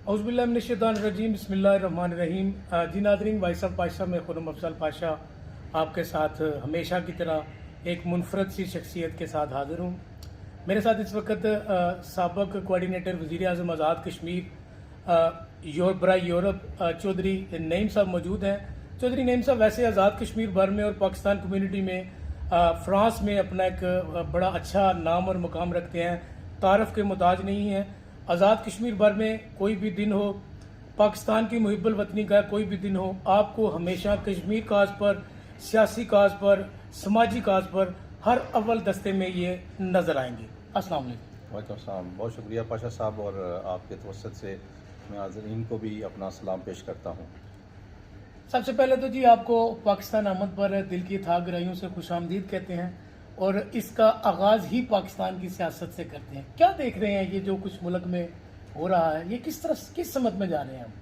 औज़ुबिल्लाहिमिनश्शैतानिर्रजीम बिस्मिल्लाहिर्रहमानिर्रहीम। जी नाज़रीन, भाई साहब पाशा में खुर्रम अफज़ल पाशा आपके साथ हमेशा की तरह एक मुनफरद सी शख्सियत के साथ हाज़िर हूँ। मेरे साथ इस वक्त साबक कोऑर्डिनेटर वज़ीर आज़म आज़ाद कश्मीर यूरोप चौधरी नईम साहब मौजूद हैं। चौधरी नईम साहब वैसे आज़ाद कश्मीर भर में और पाकिस्तान कम्यूनिटी में फ़्रांस में अपना एक बड़ा अच्छा नाम और मुकाम रखते हैं, तारफ़ के मुताज नहीं हैं। आज़ाद कश्मीर भर में कोई भी दिन हो, पाकिस्तान की मुहिब्बुल वतनी का कोई भी दिन हो, आपको हमेशा कश्मीर काज पर, सियासी काज पर, समाजी काज पर हर अव्वल दस्ते में ये नज़र आएंगे। अस्सलाम वालेकुम। वालेकुम अस्सलाम। बहुत शुक्रिया पाशा साहब, और आपके तवस्सुत से मैं हाज़रीन को भी अपना सलाम पेश करता हूँ। सबसे पहले तो जी आपको पाकिस्तान आमद पर दिल की था गहराइयों से खुशामदीद कहते हैं, और इसका आगाज़ ही पाकिस्तान की सियासत से करते हैं। क्या देख रहे हैं ये जो कुछ मुल्क में हो रहा है, ये किस तरह किस समत में जा रहे हैं हम?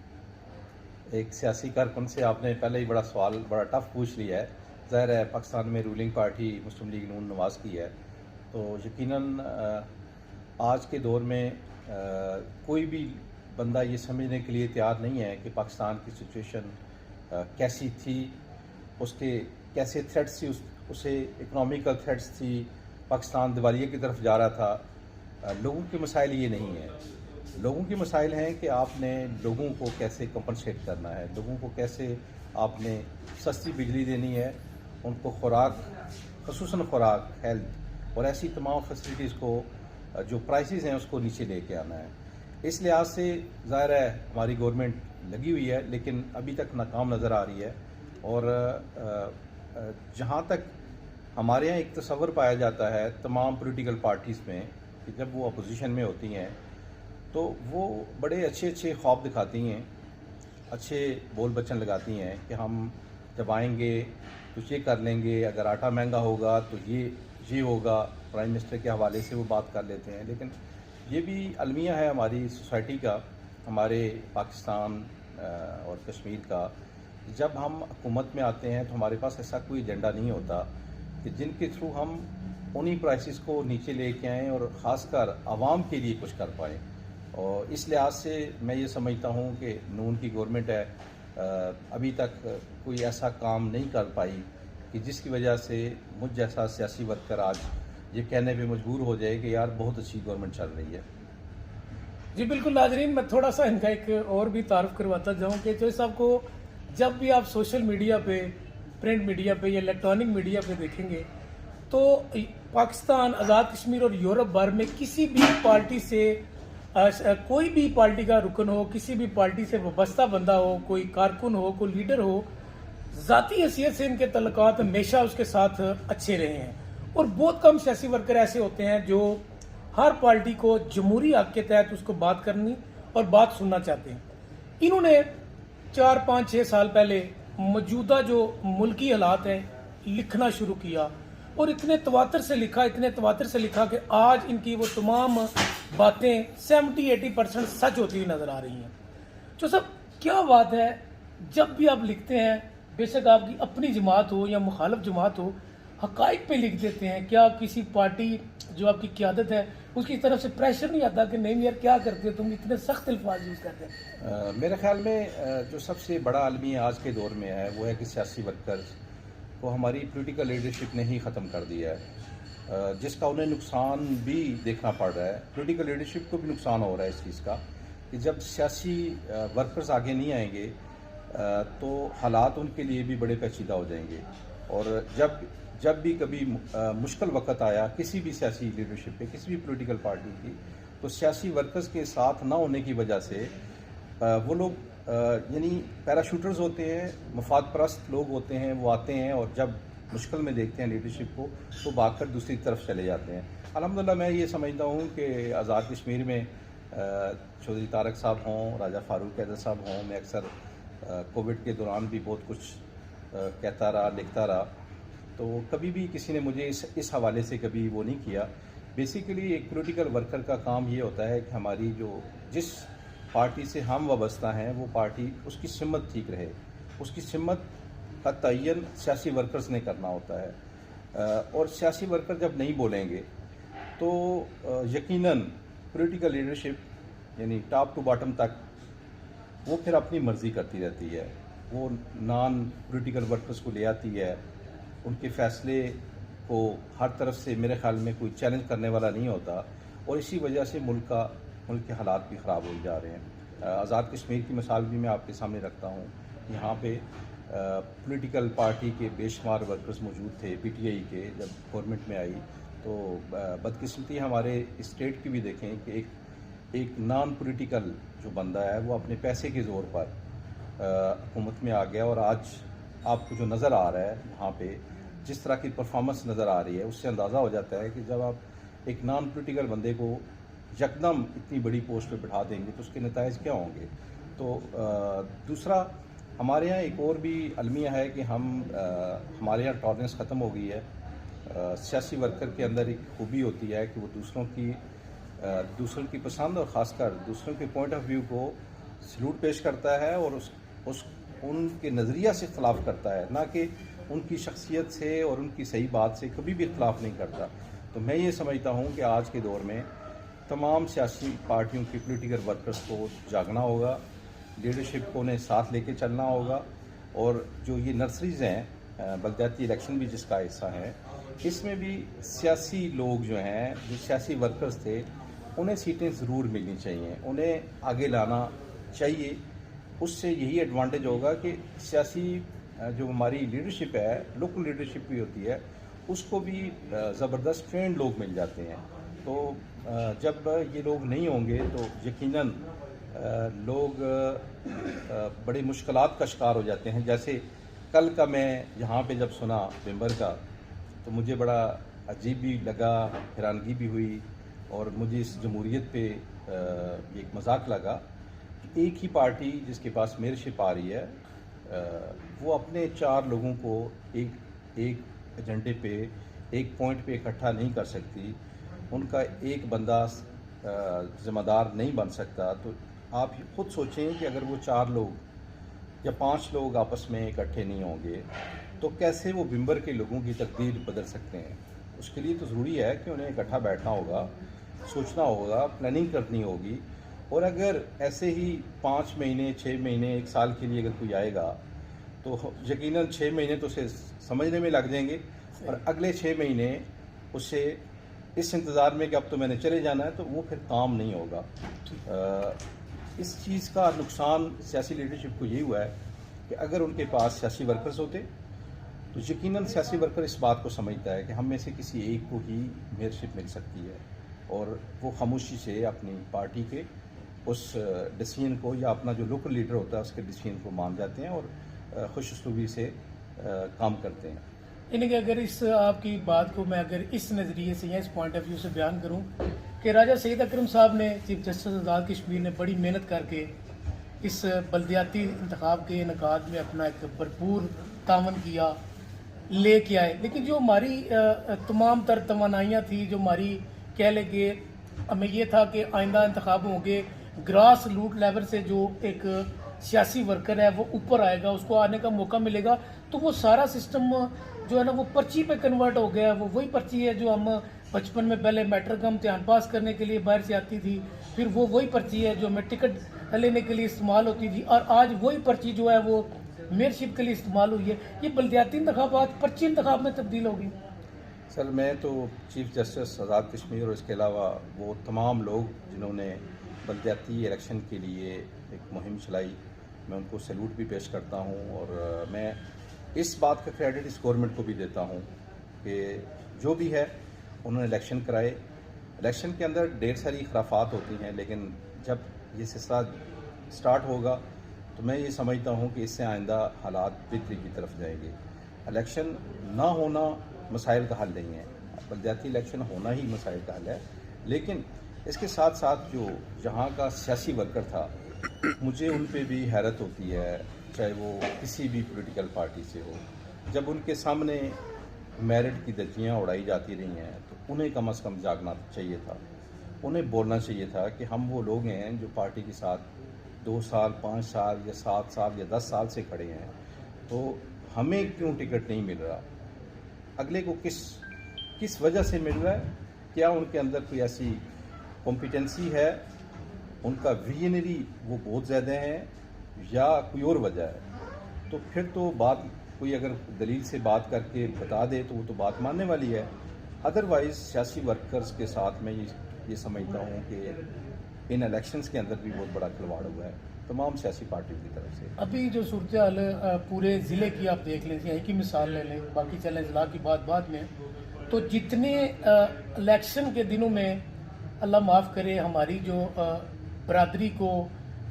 एक सियासी कारकुन से आपने पहले ही बड़ा सवाल बड़ा टफ पूछ लिया है। ज़ाहिर है पाकिस्तान में रूलिंग पार्टी मुस्लिम लीग नून नवाज़ की है, तो यकीनन आज के दौर में कोई भी बंदा ये समझने के लिए तैयार नहीं है कि पाकिस्तान की सिचुएशन कैसी थी, उसके कैसे थ्रेट्स थी, उसे इकनॉमिकल थ्रेट्स थी, पाकिस्तान दिवालिये की तरफ जा रहा था। लोगों के मसाइल ये नहीं है। लोगों के मसाइल हैं कि आपने लोगों को कैसे कंपनसेट करना है, लोगों को कैसे आपने सस्ती बिजली देनी है, उनको खुराक, ख़ुसूसन खुराक, हेल्थ और ऐसी तमाम फैसिलिटीज़ को जो प्राइसेस हैं उसको नीचे लेके आना है। इस लिहाज से ज़ाहिर है हमारी गवर्नमेंट लगी हुई है, लेकिन अभी तक नाकाम नज़र आ रही है। और जहाँ तक हमारे यहाँ एक तस्वर पाया जाता है तमाम पॉलिटिकल पार्टीज़ में कि जब वो अपोजिशन में होती हैं तो वो बड़े अच्छे अच्छे ख्वाब दिखाती हैं, अच्छे बोल बच्चन लगाती हैं कि हम जब आएंगे तो ये कर लेंगे, अगर आटा महंगा होगा तो ये होगा। प्राइम मिनिस्टर के हवाले से वो बात कर लेते हैं, लेकिन ये भी अलमिया है हमारी सोसाइटी का, हमारे पाकिस्तान और कश्मीर का। जब हम हुकूमत में आते हैं तो हमारे पास ऐसा कोई एजेंडा नहीं होता कि जिनके थ्रू हम उन्हीं प्राइसेस को नीचे लेके आएँ और ख़ासकर आवाम के लिए कुछ कर पाएँ। और इस लिहाज से मैं ये समझता हूँ कि नून की गवर्नमेंट है, अभी तक कोई ऐसा काम नहीं कर पाई कि जिसकी वजह से मुझ जैसा सियासी वर्कर आज ये कहने पे मजबूर हो जाए कि यार बहुत अच्छी गवर्नमेंट चल रही है। जी बिल्कुल नाजरीन, मैं थोड़ा सा इनका एक और भी तारुफ करवाता जाऊँ कि जो साहब को जब भी आप सोशल मीडिया पे, प्रिंट मीडिया पे या इलेक्ट्रॉनिक मीडिया पे देखेंगे तो पाकिस्तान, आज़ाद कश्मीर और यूरोप भर में किसी भी पार्टी से कोई भी पार्टी का रुकन हो, किसी भी पार्टी से वाबस्ता बंदा हो, कोई कारकुन हो, कोई लीडर हो, ज़ाती हैसियत से इनके तल्लुकात हमेशा उसके साथ अच्छे रहे हैं। और बहुत कम सियासी वर्कर ऐसे होते हैं जो हर पार्टी को जमहूरी हक के तहत उसको बात करनी और बात सुनना चाहते हैं। इन्होंने 4, 5, 6 साल पहले मौजूदा जो मुल्की हालात हैं लिखना शुरू किया, और इतने तवातर से लिखा कि आज इनकी वो तमाम बातें 70-80% सच होती हुई नज़र आ रही हैं। तो सब क्या बात है, जब भी आप लिखते हैं, बेशक आपकी अपनी जमात हो या मुखालफ जमात हो, हकाइक पे लिख देते हैं। क्या किसी पार्टी जो आपकी क़यादत है उसकी तरफ से प्रेशर नहीं आता कि नहीं यार क्या करते हो तुम, इतने सख्त अल्फाज यूज़ करते हैं? मेरे ख्याल में जो सबसे बड़ा आलमी आज के दौर में है वो है कि सियासी वर्कर्स को हमारी पॉलिटिकल लीडरशिप ने ही ख़त्म कर दिया है, जिसका उन्हें नुकसान भी देखना पड़ रहा है। पॉलिटिकल लीडरशिप को भी नुकसान हो रहा है इस चीज़ का कि जब सियासी वर्कर्स आगे नहीं आएंगे तो हालात उनके लिए भी बड़े पेचीदा हो जाएंगे। और जब भी कभी मुश्किल वक्त आया किसी भी सियासी लीडरशिप पे, किसी भी पॉलिटिकल पार्टी की, तो सियासी वर्कर्स के साथ ना होने की वजह से वो लोग यानी पैराशूटर्स होते हैं, मफाद परस्त लोग होते हैं, वो आते हैं और जब मुश्किल में देखते हैं लीडरशिप को तो भागकर दूसरी तरफ चले जाते हैं। अल्हम्दुलिल्लाह मैं ये समझता हूँ कि आज़ाद कश्मीर में चौधरी तारक साहब हों, राजा फारूक हैदर साहब हों, मैं अक्सर कोविड के दौरान भी बहुत कुछ कहता रहा, लिखता रहा, तो कभी भी किसी ने मुझे इस हवाले से कभी वो नहीं किया। बेसिकली एक पॉलिटिकल वर्कर का काम ये होता है कि हमारी जिस पार्टी से हम वाबस्ता हैं वो पार्टी, उसकी सिमत ठीक रहे, उसकी सिमत का तयन सियासी वर्कर्स ने करना होता है। और सियासी वर्कर जब नहीं बोलेंगे तो यकीनन पॉलिटिकल लीडरशिप यानी टॉप टू बॉटम तक वो फिर अपनी मर्ज़ी करती रहती है, वो नॉन पॉलिटिकल वर्कर्स को ले आती है, उनके फ़ैसले को हर तरफ से मेरे ख़्याल में कोई चैलेंज करने वाला नहीं होता, और इसी वजह से मुल्क के हालात भी ख़राब हो जा रहे हैं। आज़ाद कश्मीर की मिसाल भी मैं आपके सामने रखता हूँ। यहाँ पे पॉलिटिकल पार्टी के बेशुमार वर्कर्स मौजूद थे, पीटीआई के, जब गवर्नमेंट में आई तो बदकिस्मती हमारे स्टेट की भी देखें कि एक नॉन पॉलिटिकल जो बंदा है वो अपने पैसे के ज़ोर पर हुकूमत में आ गया, और आज आपको जो नज़र आ रहा है वहाँ पे जिस तरह की परफॉर्मेंस नज़र आ रही है, उससे अंदाज़ा हो जाता है कि जब आप एक नॉन पॉलिटिकल बंदे को यकदम इतनी बड़ी पोस्ट पे बिठा देंगे तो उसके नताइज क्या होंगे। तो दूसरा, हमारे यहाँ एक और भी अलमिया है कि हमारे यहाँ टॉलरेंस ख़त्म हो गई है। सियासी वर्कर के अंदर एक खूबी होती है कि वो दूसरों की पसंद और ख़ासकर दूसरों के पॉइंट ऑफ व्यू को सलूट पेश करता है, और उनके नज़रिया से इख्तलाफ करता है, ना कि उनकी शख्सियत से और उनकी सही बात से कभी भी इख्तलाफ नहीं करता। तो मैं ये समझता हूँ कि आज के दौर में तमाम सियासी पार्टियों के पॉलिटिकल वर्कर्स को जागना होगा, लीडरशिप को उन्हें साथ लेके चलना होगा, और जो ये नर्सरीज़ हैं, बलदियाती इलेक्शन भी जिसका हिस्सा है, इसमें भी सियासी लोग जो हैं, जो सियासी वर्कर्स थे, उन्हें सीटें ज़रूर मिलनी चाहिए, उन्हें आगे लाना चाहिए। उससे यही एडवांटेज होगा कि सियासी जो हमारी लीडरशिप है, लोकल लीडरशिप भी होती है, उसको भी ज़बरदस्त ट्रेंड लोग मिल जाते हैं। तो जब ये लोग नहीं होंगे तो यकीनन लोग बड़ी मुश्किलात का शिकार हो जाते हैं। जैसे कल का मैं यहाँ पे जब सुना बिम्बर का, तो मुझे बड़ा अजीब भी लगा, हैरानगी भी हुई, और मुझे इस जमहूरियत पे एक मजाक लगा कि एक ही पार्टी जिसके पास मेयरशिप आ रही है, वो अपने 4 लोगों को एक एजेंडे पे, एक पॉइंट पे इकट्ठा नहीं कर सकती, उनका एक बंदा ज़िम्मेदार नहीं बन सकता। तो आप खुद सोचें कि अगर वो 4 लोग या 5 लोग आपस में इकट्ठे नहीं होंगे तो कैसे वो बिम्बर के लोगों की तकदीर बदल सकते हैं। उसके लिए तो ज़रूरी है कि उन्हें इकट्ठा बैठना होगा, सोचना होगा, प्लानिंग करनी होगी, और अगर ऐसे ही 5 महीने, 6 महीने, 1 साल के लिए अगर कोई आएगा तो यकीनन 6 महीने तो उसे समझने में लग जाएंगे, और अगले 6 महीने उससे इस इंतज़ार में कि अब तो मैंने चले जाना है, तो वो फिर काम नहीं होगा। इस चीज़ का नुकसान सियासी लीडरशिप को यही हुआ है कि अगर उनके पास सियासी वर्कर्स होते तो यकीनन सियासी वर्कर इस बात को समझता है कि हम में से किसी एक को ही मेयरशिप मिल सकती है, और वो खामोशी से अपनी पार्टी के उस डिसीजन को, या अपना जो लोकल लीडर होता है उसके डिसीजन को मान जाते हैं और खुश उसलूबी से काम करते हैं। यानी कि अगर इस आपकी बात को मैं अगर इस नज़रिए से या इस पॉइंट ऑफ व्यू से बयान करूं कि राजा सईद अकरम साहब ने, चीफ जस्टिस आज़ाद कश्मीर ने बड़ी मेहनत करके इस बल्दियाती इंतखाब के इनकाद में अपना एक भरपूर तावन किया, लेके आए, लेकिन जो हमारी तमाम तर तवानाइयाँ थी, जो हमारी कह लेंगे हमें ये था कि आइंदा इंतखाब होंगे, ग्रास रूट लेवल से जो एक सियासी वर्कर है वो ऊपर आएगा, उसको आने का मौका मिलेगा, तो वो सारा सिस्टम जो है ना वो पर्ची पे कन्वर्ट हो गया। वो वही पर्ची है जो हम बचपन में पहले मैट्रिक का इम्तिहान पास करने के लिए बाहर से आती थी, फिर वो वही पर्ची है जो हमें टिकट लेने के लिए इस्तेमाल होती थी, और आज वही पर्ची जो है वो मेयरशिप के लिए इस्तेमाल हुई है। ये बल्दियाती इंतखाबात पर्ची इंतखाब में तब्दील होगी। सर, मैं तो चीफ जस्टिस आज़ाद कश्मीर और इसके अलावा वो तमाम लोग जिन्होंने बल्दियाती इलेक्शन के लिए एक मुहिम चलाई, मैं उनको सैल्यूट भी पेश करता हूँ, और मैं इस बात का क्रेडिट इस गवर्नमेंट को भी देता हूँ कि जो भी है उन्होंने इलेक्शन कराए। इलेक्शन के अंदर ढेर सारी खराफात होती हैं, लेकिन जब ये सिलसिला स्टार्ट होगा तो मैं ये समझता हूँ कि इससे आइंदा हालात बेहतरी की तरफ जाएंगे। इलेक्शन ना होना मसाइल का हल नहीं है, बल्दियाती इलेक्शन होना ही मसाइल का हल है, लेकिन इसके साथ साथ जो जहाँ का सियासी वर्कर था, मुझे उन पे भी हैरत होती है, चाहे वो किसी भी पॉलिटिकल पार्टी से हो, जब उनके सामने मेरिट की धज्जियाँ उड़ाई जाती रही हैं तो उन्हें कम से कम जागना चाहिए था, उन्हें बोलना चाहिए था कि हम वो लोग हैं जो पार्टी के साथ 2 साल, 5 साल या 7 साल या 10 साल से खड़े हैं, तो हमें क्यों टिकट नहीं मिल रहा, अगले को किस वजह से मिल रहा है, क्या उनके अंदर कोई ऐसी कॉम्पिटेंसी है, उनका विजनरी वो बहुत ज़्यादा है, या कोई और वजह है, तो फिर तो बात कोई अगर दलील से बात करके बता दे तो वो तो बात मानने वाली है। अदरवाइज़ सियासी वर्कर्स के साथ मैं ये समझता हूँ कि इन इलेक्शंस के अंदर भी बहुत बड़ा खिलवाड़ हुआ है तमाम सियासी पार्टियों की तरफ से। अभी जो सूरत हाल पूरे ज़िले की आप देख लें, यहीं की मिसाल ले लें, बाकी चलें ज़िला की बात बाद में, तो जितने इलेक्शन के दिनों में अल्लाह माफ़ करे हमारी जो बरादरी को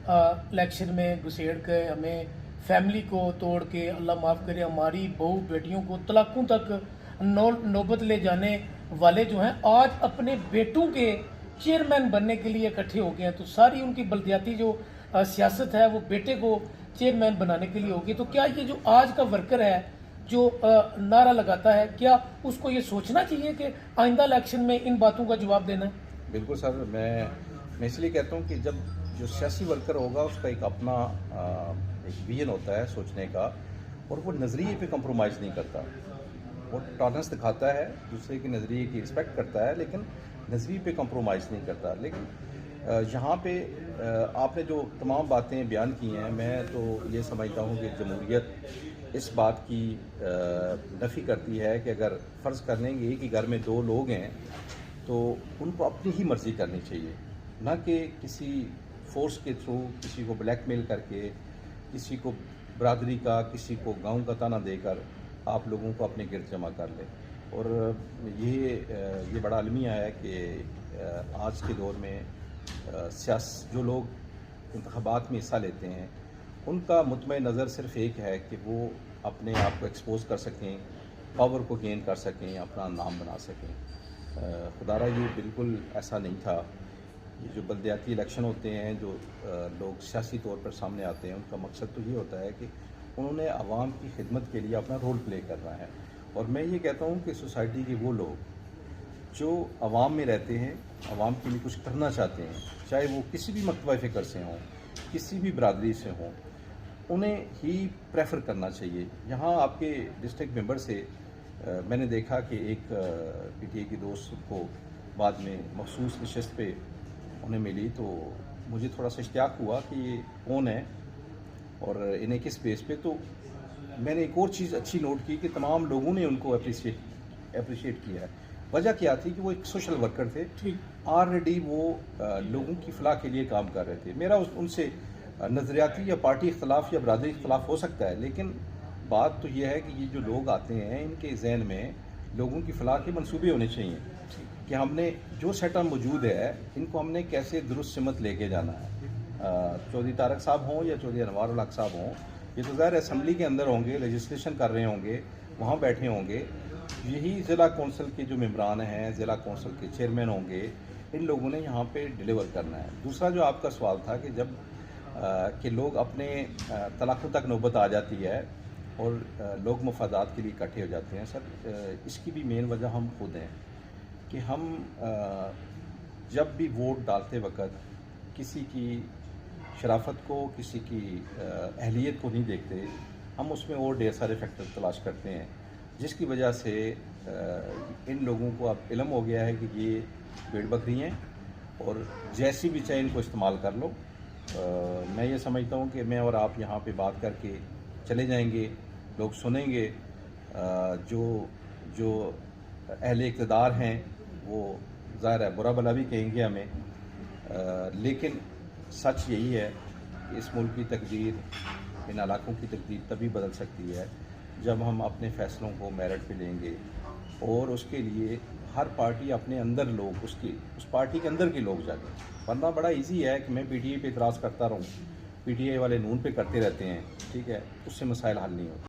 इलेक्शन में घुसेड़ के हमें फैमिली को तोड़ के, अल्लाह माफ़ करे हमारी बहू बेटियों को तलाकों तक नौबत ले जाने वाले जो हैं आज अपने बेटों के चेयरमैन बनने के लिए इकट्ठे हो गए हैं। तो सारी उनकी बल्दियाती जो सियासत है वो बेटे को चेयरमैन बनाने के लिए होगी। तो क्या ये जो आज का वर्कर है जो नारा लगाता है, क्या उसको ये सोचना चाहिए कि आइंदा इलेक्शन में इन बातों का जवाब देना है? बिल्कुल सर, मैं इसलिए कहता हूँ कि जब जो सियासी वर्कर होगा उसका एक अपना एक विजन होता है सोचने का, और वो नज़रिए पे कंप्रोमाइज़ नहीं करता। वो टॉलरेंस दिखाता है, दूसरे के नज़रिए की रिस्पेक्ट करता है, लेकिन नज़रिए पे कंप्रोमाइज़ नहीं करता। लेकिन यहाँ पे आपने जो तमाम बातें बयान की हैं, मैं तो ये समझता हूँ कि जमहूरियत इस बात की नफ़ी करती है कि अगर फ़र्ज़ कर लेंगे कि घर में दो लोग हैं तो उनको अपनी ही मर्ज़ी करनी चाहिए, ना कि किसी फोर्स के थ्रू किसी को ब्लैकमेल करके, किसी को बरादरी का, किसी को गांव का ताना देकर आप लोगों को अपने गिरद जमा कर ले। और ये बड़ा अलमिया है कि आज के दौर में जो लोग इंतखाबात में हिस्सा लेते हैं उनका मुतमई नज़र सिर्फ़ एक है कि वो अपने आप को एक्सपोज कर सकें, पावर को गेन कर सकें, अपना नाम बना सकें। खुदारा ये बिल्कुल ऐसा नहीं था। ये जो बल्दियाती इलेक्शन होते हैं, जो लोग सियासी तौर पर सामने आते हैं, उनका मकसद तो ये होता है कि उन्होंने आवाम की खिदमत के लिए अपना रोल प्ले करना है। और मैं ये कहता हूँ कि सोसाइटी के वो लोग जो आवाम में रहते हैं, आवाम के लिए कुछ करना चाहते हैं, चाहे वो किसी भी मकतबा फ़िक्र से हों, किसी भी बरादरी से हों, उन्हें ही प्रेफर करना चाहिए। यहाँ आपके डिस्ट्रिक्ट मेंबर से मैंने देखा कि एक पीटीए की दोस्त को बाद में मखसूस नशस्त पे उन्हें मिली, तो मुझे थोड़ा सा इश्तियाक हुआ कि ये कौन है और इन्हें किस बेस पे। तो मैंने एक और चीज़ अच्छी नोट की कि तमाम लोगों ने उनको अप्रिशिएट किया है। वजह क्या थी कि वो एक सोशल वर्कर थे, ऑलरेडी वो लोगों की फलाह के लिए काम कर रहे थे। मेरा उनसे नज़रियाती या पार्टी इख्तलाफ या बरादरी इख्तलाफ हो सकता है, लेकिन बात तो ये है कि ये जो लोग आते हैं इनके जहन में लोगों की फलाह के मंसूबे होने चाहिए कि हमने जो सेटअप मौजूद है इनको हमने कैसे दुरुस्त सिमत लेके जाना है। चौधरी तारक साहब हों या चौधरी अनवार उल हक साहब हों, ये तो ज़ाहिर असम्बली के अंदर होंगे, लेजिस्लेशन कर रहे होंगे, वहाँ बैठे होंगे। यही ज़िला कौंसिल के जो मेम्बरान हैं, ज़िला कौंसिल के चेयरमैन होंगे, इन लोगों ने यहाँ पे डिलीवर करना है। दूसरा जो आपका सवाल था कि जब कि लोग अपने तलाक़ों तक नौबत आ जाती है और लोग मफादात के लिए इकट्ठे हो जाते हैं, सर इसकी भी मेन वजह हम खुद हैं कि हम जब भी वोट डालते वक्त किसी की शराफत को, किसी की अहलियत को नहीं देखते, हम उसमें और ढेर सारे फैक्टर तलाश करते हैं, जिसकी वजह से इन लोगों को अब इल्म हो गया है कि ये भेड़ बकरी हैं और जैसी भी चाहे इनको इस्तेमाल कर लो। मैं ये समझता हूँ कि मैं और आप यहाँ पे बात करके चले जाएंगे, लोग सुनेंगे, जो अहले इक़्तिदार हैं वो ज़ाहिर है बुरा भला भी कहेंगे हमें, लेकिन सच यही है कि इस मुल्क की तकदीर, इन इलाकों की तकदीर तभी बदल सकती है जब हम अपने फ़ैसलों को मेरिट पे लेंगे और उसके लिए हर पार्टी अपने अंदर लोग, उस पार्टी के अंदर के लोग जाएंगे। वरना बड़ा इजी है कि मैं पीटीए पे इतराज़ करता रहूँ, पीटीए वाले नून पे करते रहते हैं, ठीक है, उससे मसाइल हल नहीं होते।